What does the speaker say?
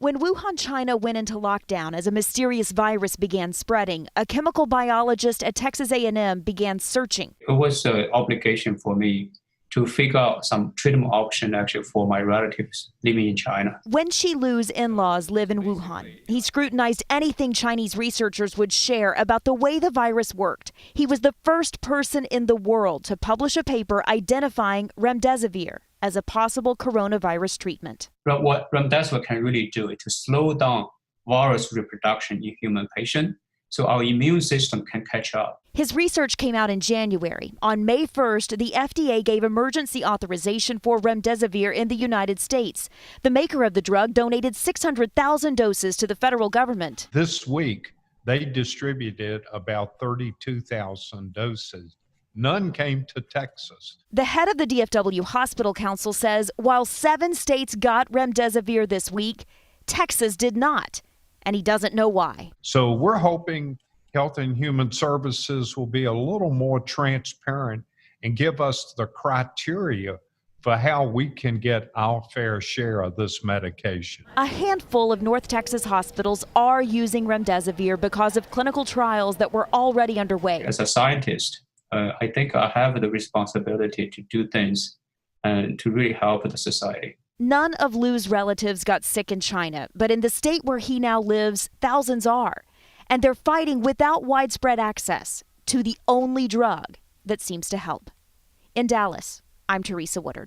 When Wuhan, China went into lockdown as a mysterious virus began spreading, a chemical biologist at Texas A&M began searching. It was an obligation for me to figure out some treatment option actually for my relatives living in China. Wenqi Lu's in-laws live in Wuhan. He scrutinized anything Chinese researchers would share about the way the virus worked. He was the first person in the world to publish a paper identifying Remdesivir as a possible coronavirus treatment. But what Remdesivir can really do is to slow down virus reproduction in human patients so our immune system can catch up. His research came out in January. On May 1st, the FDA gave emergency authorization for Remdesivir in the United States. The maker of the drug donated 600,000 doses to the federal government. This week, they distributed about 32,000 doses. None came to Texas. The head of the DFW Hospital Council says while 7 states got Remdesivir this week, Texas did not, and he doesn't know why. So we're hoping Health and Human Services will be a little more transparent and give us the criteria for how we can get our fair share of this medication. A handful of North Texas hospitals are using Remdesivir because of clinical trials that were already underway. As a scientist, I think I have the responsibility to do things and to really help the society. None of Lu's relatives got sick in China, but in the state where he now lives, thousands are. And they're fighting without widespread access to the only drug that seems to help. In Dallas, I'm Teresa Woodard.